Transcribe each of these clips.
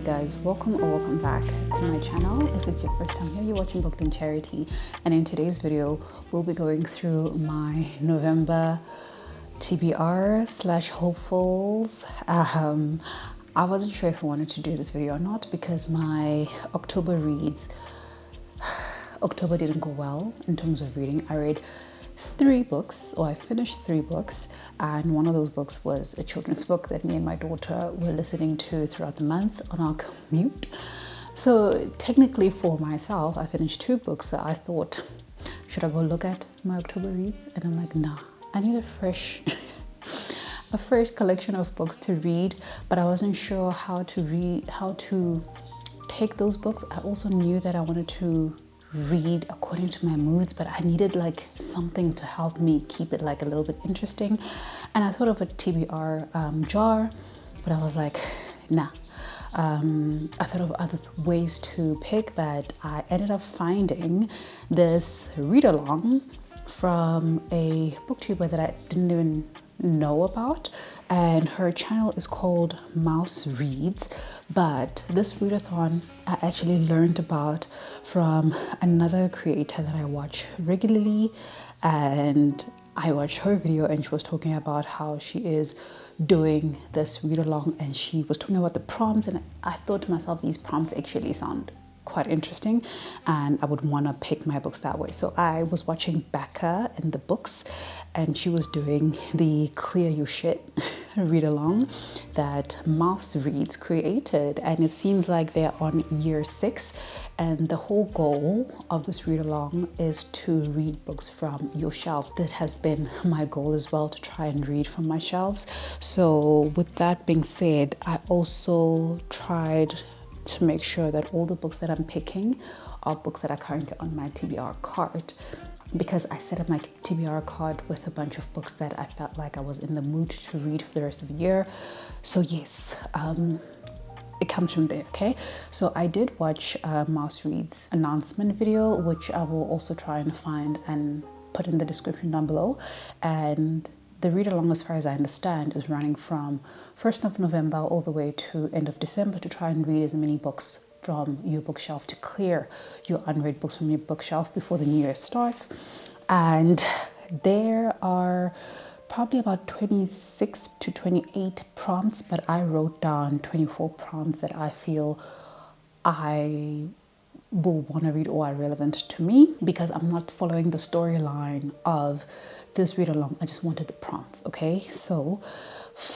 guys, welcome or welcome back to my channel. If it's your first time here, you're watching BookedonCharity, and in today's video we'll be going through my November TBR slash hopefuls. I wasn't sure if I wanted to do this video or not because my October reads, October didn't go well in terms of reading. I read 3 books, or I finished 3 books, and one of those books was a children's book that me and my daughter were listening to throughout the month on our commute. So technically for myself, I finished 2 books. So I thought, should I go look at my October reads? And I'm like, nah, I need a fresh collection of books to read, but I wasn't sure how to take those books. I also knew that I wanted to read according to my moods, but I needed like something to help me keep it like a little bit interesting. And I thought of a TBR jar, but I was like, nah. I thought of other ways to pick, but I ended up finding this read along from a booktuber that I didn't even know about, and her channel is called Mouse Reads. But this readathon I actually learned about from another creator that I watch regularly, and I watched her video and she was talking about how she is doing this read along, and she was talking about the prompts, and I thought to myself, these prompts actually sound quite interesting and I would want to pick my books that way. So I was watching Becca in the books, and she was doing the Clear Your Shit read along that Mouse Reads created, and it seems like they're on year 6, and the whole goal of this read along is to read books from your shelf. That has been my goal as well, to try and read from my shelves. So with that being said, I also tried to make sure that all the books that I'm picking are books that are currently on my TBR card, because I set up my TBR card with a bunch of books that I felt like I was in the mood to read for the rest of the year. So yes, it comes from there. Okay, so I did watch Mouse Reads announcement video, which I will also try and find and put in the description down below. And the read along, as far as I understand, is running from 1st of November all the way to end of December, to try and read as many books from your bookshelf, to clear your unread books from your bookshelf before the new year starts. And there are probably about 26 to 28 prompts, but I wrote down 24 prompts that I feel I will want to read or are relevant to me, because I'm not following the storyline of this read along. I just wanted the prompts. Okay, so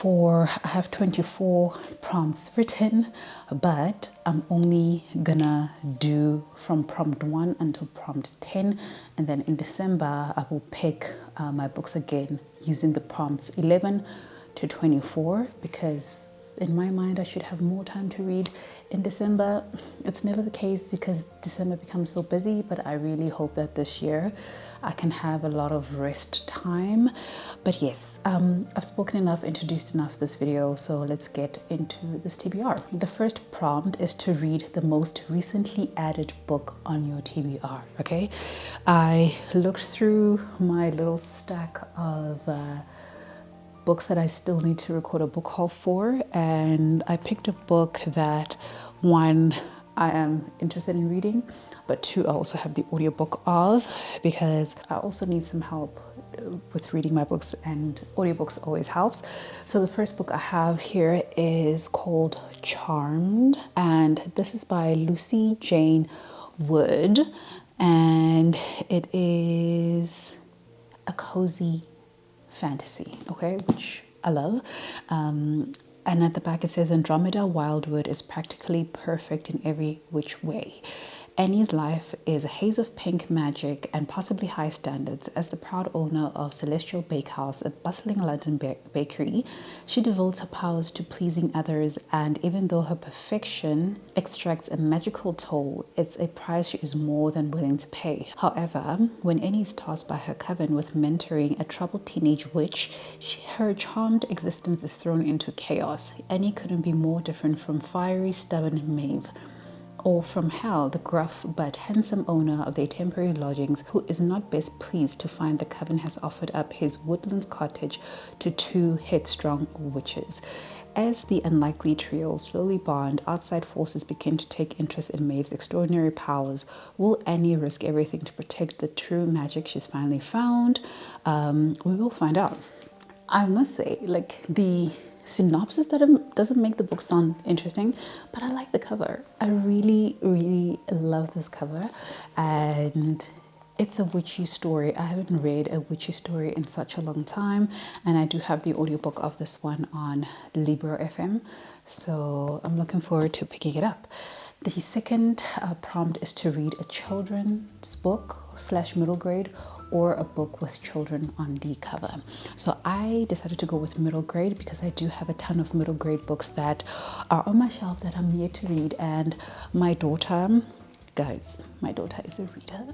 I have 24 prompts written, but I'm only gonna do from prompt 1 until prompt 10, and then in December I will pick my books again using the prompts 11 to 24, because in my mind I should have more time to read in December. It's never the case because December becomes so busy, but I really hope that this year I can have a lot of rest time. But yes, I've spoken enough, introduced enough this video, so let's get into this TBR. The first prompt is to read the most recently added book on your TBR. Okay, I looked through my little stack of books that I still need to record a book haul for, and I picked a book that, 1, I am interested in reading, but 2, I also have the audiobook of, because I also need some help with reading my books, and audiobooks always helps. So the first book I have here is called Charmed, and this is by Lucy Jane Wood, and it is a cozy fantasy, okay, which I love. And at the back it says, Andromeda Wildwood is practically perfect in every which way. Annie's life is a haze of pink magic and possibly high standards. As the proud owner of Celestial Bakehouse, a bustling London bakery, she devotes her powers to pleasing others, and even though her perfection extracts a magical toll, it's a price she is more than willing to pay. However, when Annie is tasked by her coven with mentoring a troubled teenage witch, her charmed existence is thrown into chaos. Annie couldn't be more different from fiery, stubborn Maeve, or from Hal, the gruff but handsome owner of their temporary lodgings, who is not best pleased to find the coven has offered up his woodlands cottage to 2 headstrong witches. As the unlikely trio slowly bond, outside forces begin to take interest in Maeve's extraordinary powers. Will Annie risk everything to protect the true magic she's finally found? We will find out. I must say, like, the synopsis doesn't make the book sound interesting, but I like the cover. I really, really love this cover, and it's a witchy story. I haven't read a witchy story in such a long time, and I do have the audiobook of this one on Libro FM, so I'm looking forward to picking it up. The second prompt is to read a children's book / middle grade, or a book with children on the cover. So I decided to go with middle grade because I do have a ton of middle grade books that are on my shelf that I'm yet to read. And my daughter, guys, my daughter is a reader.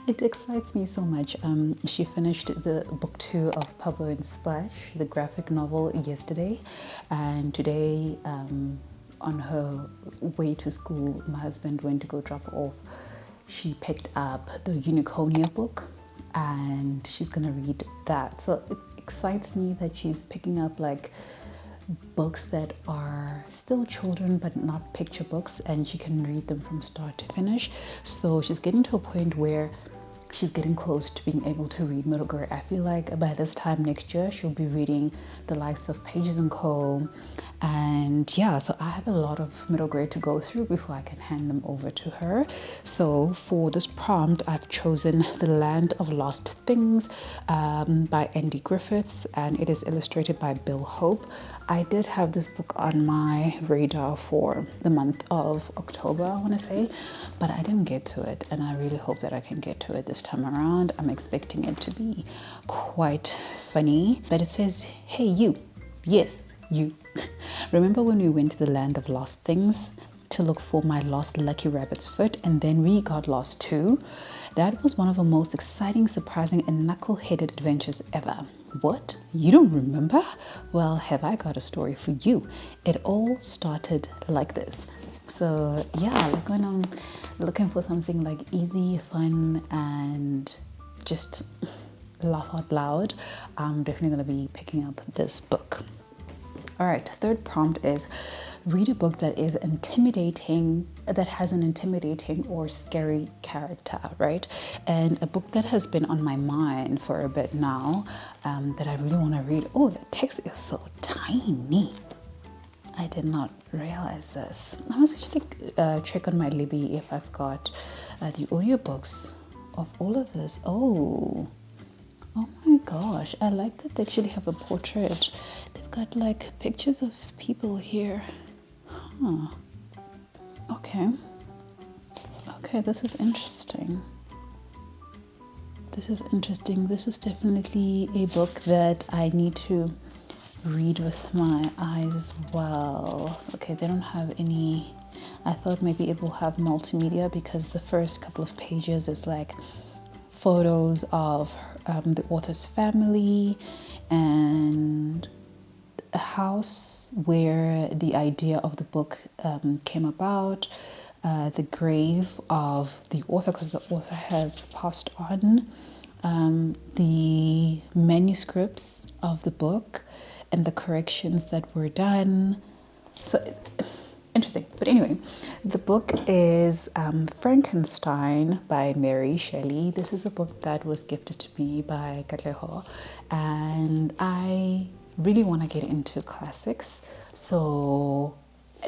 It excites me so much. She finished the book 2 of Pablo and Splash, the graphic novel, yesterday, and today, on her way to school, my husband went to go drop her off. She picked up the Unicornia book, and she's gonna read that. So it excites me that she's picking up like books that are still children but not picture books, and she can read them from start to finish. So she's getting to a point where she's getting close to being able to read middle grade. I feel like by this time next year she'll be reading the likes of Pages and Co. And yeah, so I have a lot of middle grade to go through before I can hand them over to her. So for this prompt, I've chosen The Land of Lost Things by Andy Griffiths, and it is illustrated by Bill Hope. I did have this book on my radar for the month of October, I want to say, but I didn't get to it, and I really hope that I can get to it this time around. I'm expecting it to be quite funny, but it says, "Hey you, yes, you. Remember when we went to the land of lost things to look for my lost lucky rabbit's foot, and then we got lost too? That was one of the most exciting, surprising, and knuckle-headed adventures ever. What? You don't remember? Well, have I got a story for you. It all started like this." So yeah, like when I'm looking for something like easy, fun, and just laugh out loud, I'm definitely going to be picking up this book. All right, third prompt is read a book that is intimidating, that has an intimidating or scary character, right? And a book that has been on my mind for a bit now, that I really want to read. Oh, the text is so tiny. I did not realize this. I must actually check on my Libby if I've got the audiobooks of all of this. Oh my gosh, I like that they actually have a portrait. They've got like pictures of people here. Huh. Okay, this is interesting. This is definitely a book that I need to read with my eyes as well. Okay, they don't have any. I thought maybe it will have multimedia, because the first couple of pages is like photos of the author's family and a house where the idea of the book came about, the grave of the author because the author has passed on, the manuscripts of the book and the corrections that were done. So interesting. But anyway, the book is Frankenstein by Mary Shelley. This is a book that was gifted to me by Katleho, and I really want to get into classics. So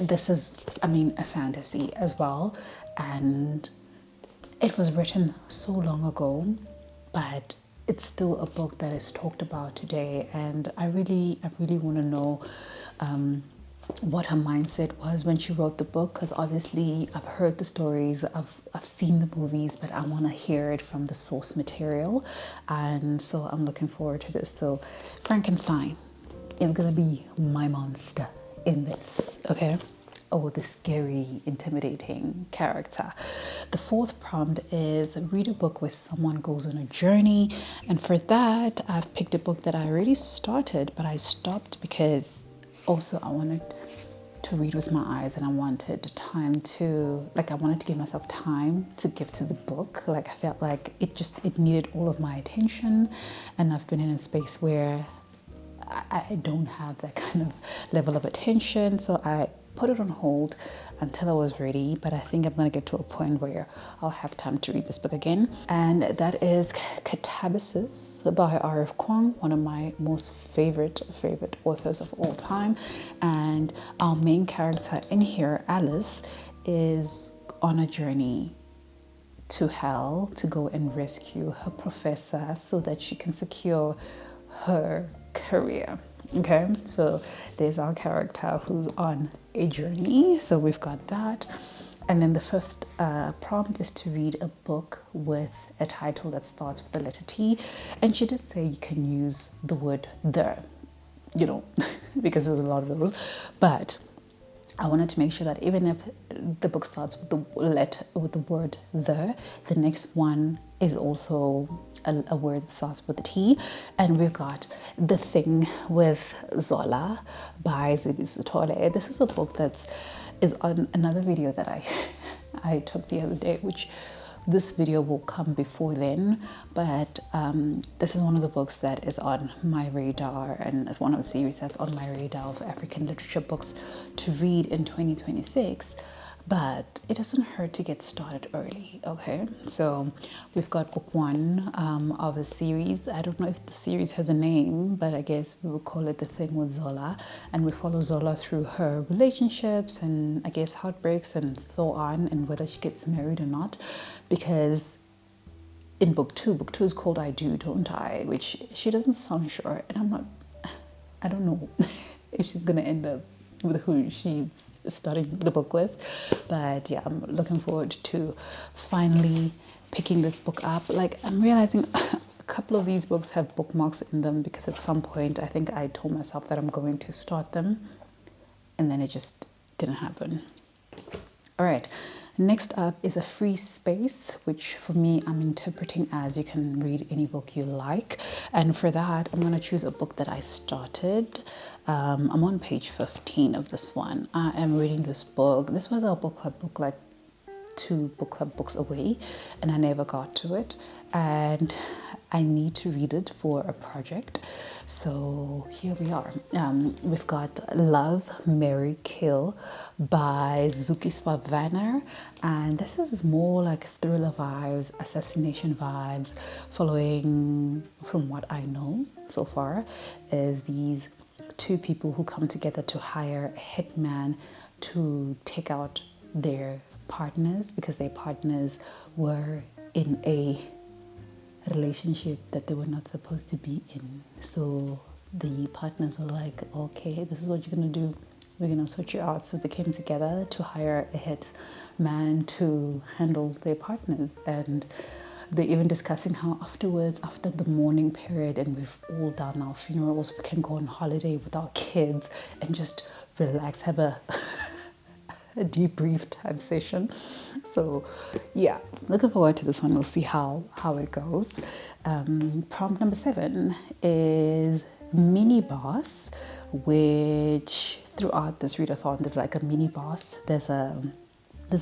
this is, a fantasy as well, and it was written so long ago, but it's still a book that is talked about today, and I really want to know what her mindset was when she wrote the book, because obviously I've heard the stories, I've seen the movies, but I want to hear it from the source material, and so I'm looking forward to this. So Frankenstein is gonna be my monster in this, okay? Oh, the scary, intimidating character. The fourth prompt is read a book where someone goes on a journey, and for that I've picked a book that I already started, but I stopped because also I wanted to read with my eyes, and I wanted I wanted to give myself time to give to the book. Like I felt like it needed all of my attention, and I've been in a space where I don't have that kind of level of attention, so I put it on hold until I was ready. But I think I'm going to get to a point where I'll have time to read this book again, and that is Catabasis by R.F. Kuang, one of my most favorite authors of all time. And our main character in here, Alice, is on a journey to hell to go and rescue her professor so that she can secure her career. Okay, so there's our character who's on a journey. So we've got that. And then the first prompt is to read a book with a title that starts with the letter T. And she did say you can use the word the, you know, because there's a lot of those. But I wanted to make sure that even if the book starts with the word the next one is also a word that starts with a T. And we've got The Thing with Zola by Zibisutole. This is a book that is on another video that I took the other day, which this video will come before then, but this is one of the books that is on my radar, and it's one of the series that's on my radar of African literature books to read in 2026. But it doesn't hurt to get started early, okay? So we've got book one of the series. I don't know if the series has a name, but I guess we will call it The Thing with Zola. And we follow Zola through her relationships and I guess heartbreaks and so on, and whether she gets married or not. Because in book two is called I Do, Don't I? Which she doesn't sound sure. And I don't know if she's going to end up with who she's starting the book with. But yeah, I'm looking forward to finally picking this book up. Like, I'm realizing a couple of these books have bookmarks in them because at some point I think I told myself that I'm going to start them and then it just didn't happen. All right, next up is A Free Space, which for me I'm interpreting as you can read any book you like. And for that, I'm going to choose a book that I started. I'm on page 15 of this one. I am reading this book. This was our book club book, like 2 book club books away, and I never got to it. And I need to read it for a project. So here we are. We've got Love, Marry, Kill by Zukiswa Vanner. And this is more like thriller vibes, assassination vibes, following, from what I know so far, is these 2 people who come together to hire a hitman to take out their partners because their partners were in a relationship that they were not supposed to be in. So the partners were like, okay, this is what you're gonna do, we're gonna sort you out. So they came together to hire a hitman to handle their partners. And they're even discussing how afterwards, after the mourning period and we've all done our funerals, we can go on holiday with our kids and just relax, have a debrief type session. So yeah, looking forward to this one. We'll see how it goes. Prompt number 7 is Mini Boss, which throughout this readathon there's like a mini boss. There's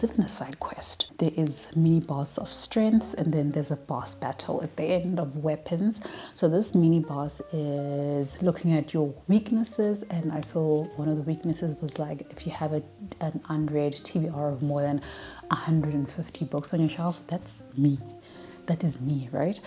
even a side quest. There is mini boss of strengths, and then there's a boss battle at the end of weapons. So this mini boss is looking at your weaknesses, and I saw one of the weaknesses was like if you have an unread TBR of more than 150 books on your shelf. That's me. That is me, right?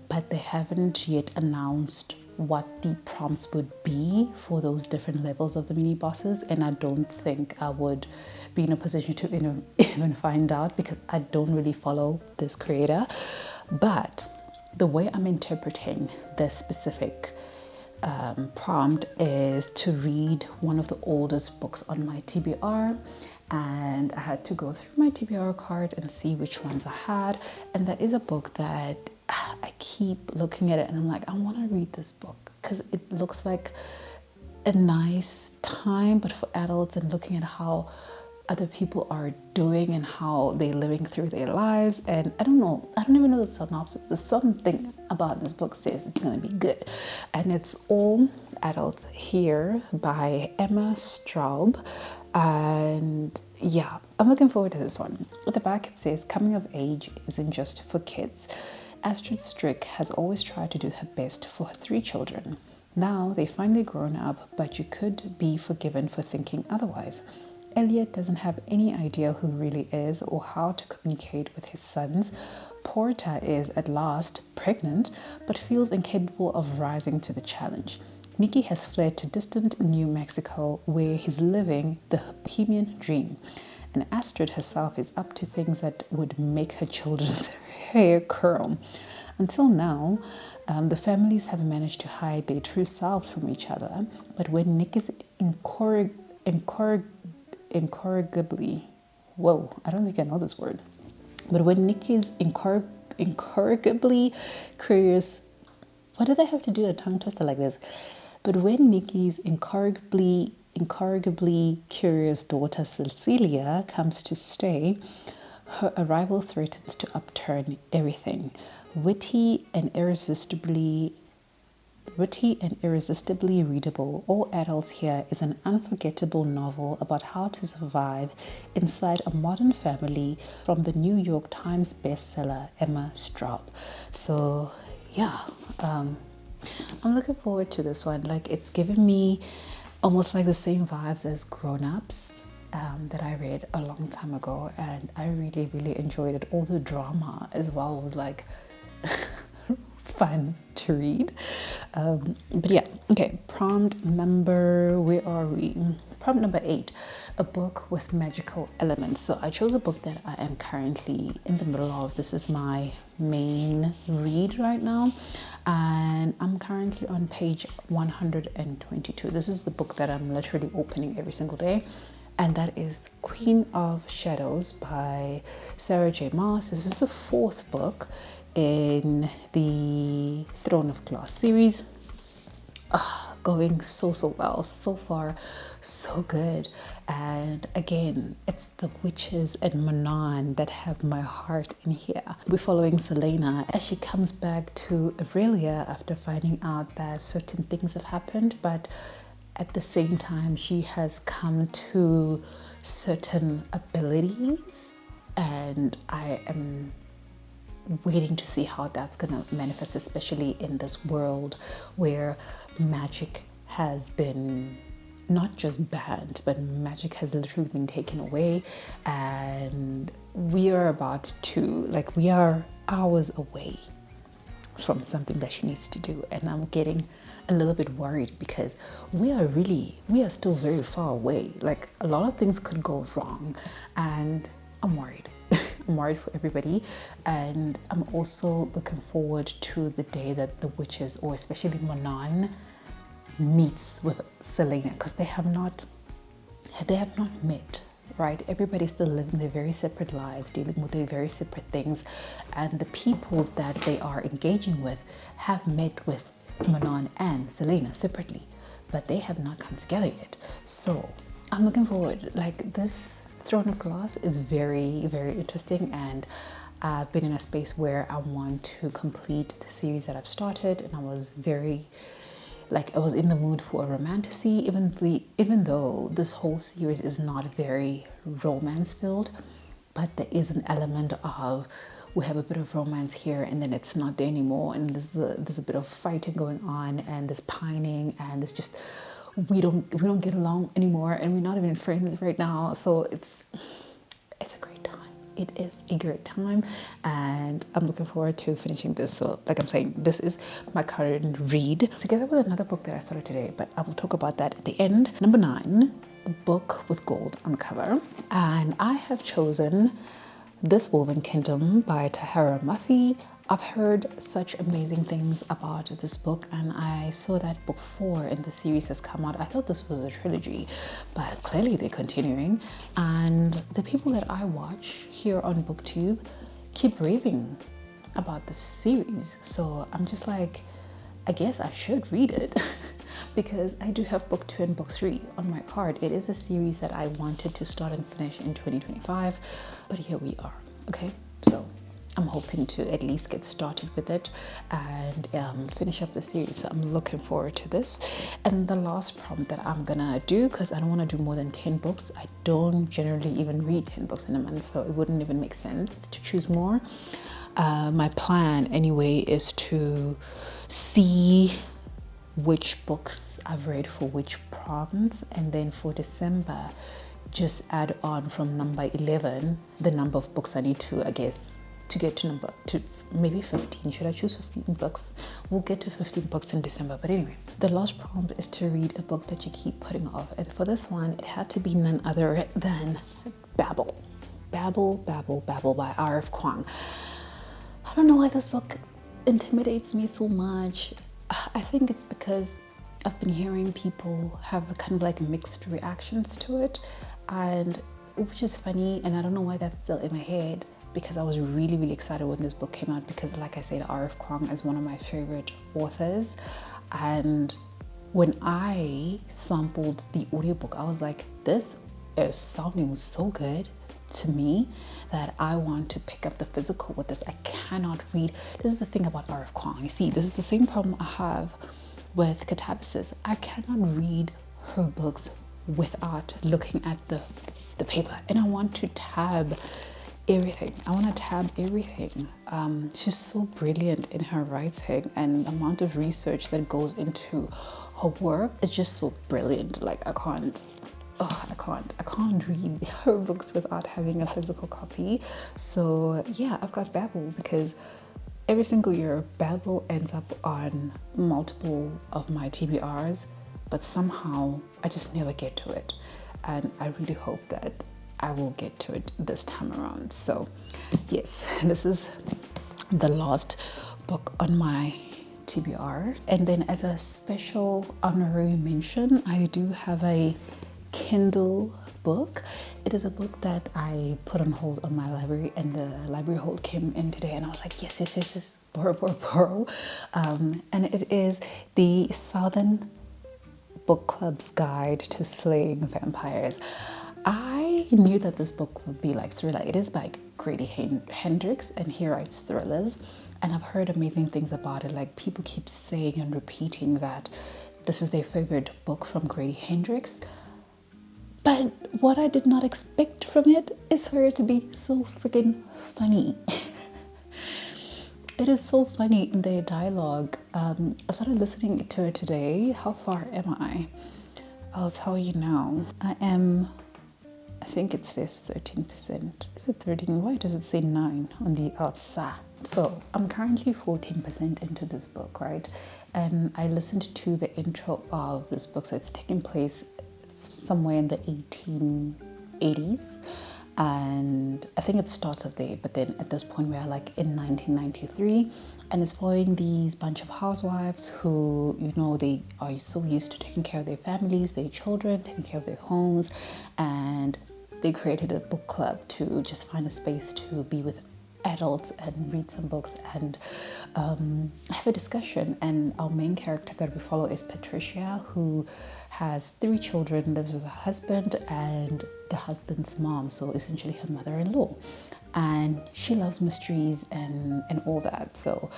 But they haven't yet announced what the prompts would be for those different levels of the mini bosses, and I don't think I would be in a position to even find out because I don't really follow this creator. But the way I'm interpreting this specific prompt is to read one of the oldest books on my TBR, and I had to go through my TBR card and see which ones I had, and that is a book that I keep looking at it and I'm like, I want to read this book because it looks like a nice time but for adults, and looking at how other people are doing and how they're living through their lives. And I don't even know the synopsis, but something about this book says it's going to be good. And it's All Adults Here by Emma Straub. And yeah, I'm looking forward to this one. At the back it says, coming of age isn't just for kids. Astrid Strick has always tried to do her best for her 3 children. Now they finally grown up, but you could be forgiven for thinking otherwise. Elliot doesn't have any idea who really is or how to communicate with his sons. Portia is at last pregnant, but feels incapable of rising to the challenge. Nikki has fled to distant New Mexico, where he's living the bohemian dream. And Astrid herself is up to things that would make her children's hair curl. Until now, the families have managed to hide their true selves from each other, but when Nick is incorrigibly, whoa, I don't think I know this word, but when Nick is incorrigibly curious, what do they have to do a tongue twister like this? But when Nikki's incorrigibly curious daughter Cecilia comes to stay, her arrival threatens to upturn everything. Witty and irresistibly readable, All Adults Here is an unforgettable novel about how to survive inside a modern family from the New York Times bestseller Emma Straub. So yeah, I'm looking forward to this one. Like, it's given me almost like the same vibes as Grown Ups that I read a long time ago, and I really, really enjoyed it. All the drama as well was like fun to read. But yeah, okay, prompt number, where are we? Prompt number 8, a book with magical elements. So I chose a book that I am currently in the middle of. This is my main read right now, and I'm currently on page 122. This is the book that I'm literally opening every single day, and that is Queen of Shadows by Sarah J. Maas. This is the 4th book in the Throne of Glass series. Going so well, so far so good. And again, it's the witches and Manon that have my heart in here. We're following Selena as she comes back to Aurelia after finding out that certain things have happened, but at the same time she has come to certain abilities, and I am waiting to see how that's gonna manifest, especially in this world where magic has been not just banned, but magic has literally been taken away, and we are about to, like, we are hours away from something that she needs to do, and I'm getting a little bit worried because we are still very far away. Like, a lot of things could go wrong, and I'm worried. I'm worried for everybody, and I'm also looking forward to the day that the witches, or especially Manon, meets with Selena, because they have not met, right? Everybody's still living their very separate lives, dealing with their very separate things, and the people that they are engaging with have met with Manon and Selena separately, but they have not come together yet. So I'm looking forward. Like, this Throne of Glass is very, very interesting, and I've been in a space where I want to complete the series that I've started, and I was very, like, I was in the mood for a romantasy, even though this whole series is not very romance filled, but there is an element of, we have a bit of romance here and then it's not there anymore, and there's a bit of fighting going on, and there's pining, and there's just, we don't get along anymore, and we're not even friends right now. So it's a great time. It is a great time, and I'm looking forward to finishing this. So like I'm saying, this is my current read, together with another book that I started today, but I will talk about that at the end. Number 9, a book with gold on the cover, and I have chosen This Woven Kingdom by Tahara Murphy. I've heard such amazing things about this book, and I saw that book 4 in the series has come out. I thought this was a trilogy, but clearly they're continuing, and the people that I watch here on BookTube keep raving about the series. So I'm just like, I guess I should read it because I do have book 2 and book 3 on my card. It is a series that I wanted to start and finish in 2025, but here we are. Okay, so I'm hoping to at least get started with it and finish up the series. So I'm looking forward to this. And the last prompt that I'm gonna do, because I don't want to do more than 10 books. I don't generally even read 10 books in a month, so it wouldn't even make sense to choose more. My plan anyway is to see which books I've read for which province, and then for December just add on from number 11 the number of books I need to, I guess, to get to maybe 15. Should I choose 15 books? We'll get to 15 books in December. But anyway, the last prompt is to read a book that you keep putting off, and for this one it had to be none other than Babel by R.F. Kuang. I don't know why this book intimidates me so much. I think it's because I've been hearing people have kind of like mixed reactions to it, and which is funny, and I don't know why that's still in my head, because I was really excited when this book came out, because like I said, R.F. Kuang is one of my favorite authors, and when I sampled the audiobook, I was like, this is sounding so good to me that I want to pick up the physical with this. I cannot read. This is the thing about R.F. Kuang. You see, this is the same problem I have with Catabasis. I cannot read her books without looking at the paper, and I want to tab everything. She's so brilliant in her writing, and the amount of research that goes into her work is just so brilliant. Like I can't read her books without having a physical copy. So yeah, I've got Babel because every single year Babel ends up on multiple of my TBRs, but somehow I just never get to it, and I really hope that I will get to it this time around. So yes, this is the last book on my TBR. And then as a special honorary mention, I do have a Kindle book. It is a book that I put on hold on my library, and the library hold came in today, and I was like, yes, borrow. And it is the Southern Bookclub's Guide to Slaying Vampires. I knew that this book would be like thriller. It is by Grady Hendrix, and he writes thrillers, and I've heard amazing things about it. Like, people keep saying and repeating that this is their favorite book from Grady Hendrix. But what I did not expect from it is for it to be so freaking funny. It is so funny in their dialogue. I started listening to it today. How far am I? I'll tell you now. I think it says 13%. Is it 13? Why does it say 9 on the outside? So I'm currently 14% into this book, right? And I listened to the intro of this book. So it's taking place somewhere in the 1880s. And I think it starts up there, but then at this point we are like in 1993, and it's following these bunch of housewives who, you know, they are so used to taking care of their families, their children, taking care of their homes, and they created a book club to just find a space to be with adults and read some books and have a discussion. And our main character that we follow is Patricia, who has 3 children, lives with her husband and the husband's mom, so essentially her mother-in-law, and she loves mysteries and all that. So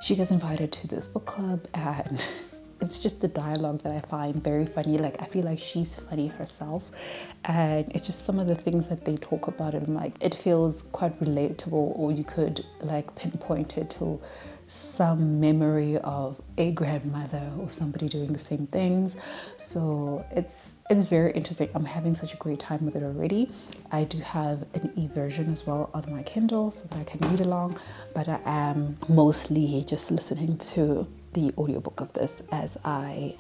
she gets invited to this book club, and it's just the dialogue that I find very funny. Like, I feel like she's funny herself, and it's just some of the things that they talk about, and like, it feels quite relatable, or you could like pinpoint it to some memory of a grandmother or somebody doing the same things. So it's very interesting. I'm having such a great time with it already. I do have an e-version as well on my Kindle so that I can read along, but I am mostly just listening to the audiobook of this as I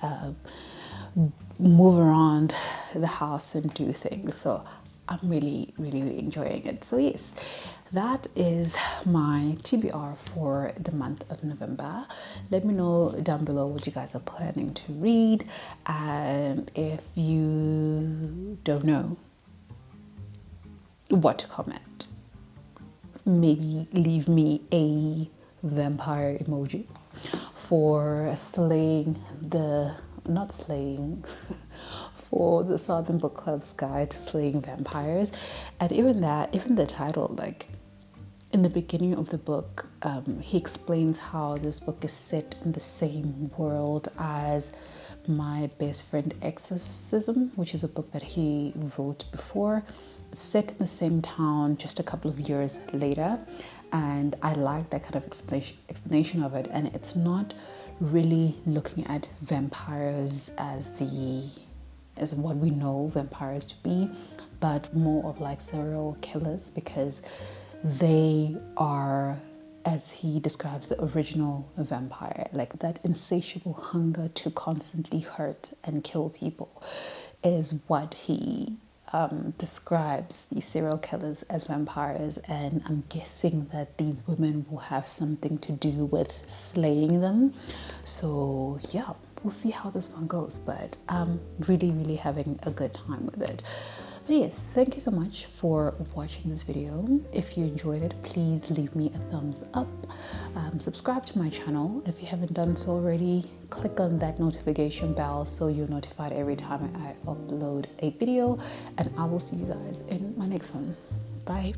move around the house and do things. So I'm really enjoying it. So yes, that is my TBR for the month of November. Let me know down below what you guys are planning to read, and if you don't know what to comment, maybe leave me a vampire emoji for for the Southern Book Club's Guide to Slaying Vampires. And even the title, like in the beginning of the book, he explains how this book is set in the same world as My Best Friend Exorcism, which is a book that he wrote before. It's set in the same town just a couple of years later, and I like that kind of explanation of it. And it's not really looking at vampires as what we know vampires to be, but more of like serial killers, because they are, as he describes, the original vampire, like that insatiable hunger to constantly hurt and kill people is what he describes these serial killers as vampires. And I'm guessing that these women will have something to do with slaying them. So yeah, we'll see how this one goes, but I'm really having a good time with it. But yes, thank you so much for watching this video. If you enjoyed it, please leave me a thumbs up. Subscribe to my channel if you haven't done so already. Click on that notification bell so you're notified every time I upload a video, and I will see you guys in my next one. Bye.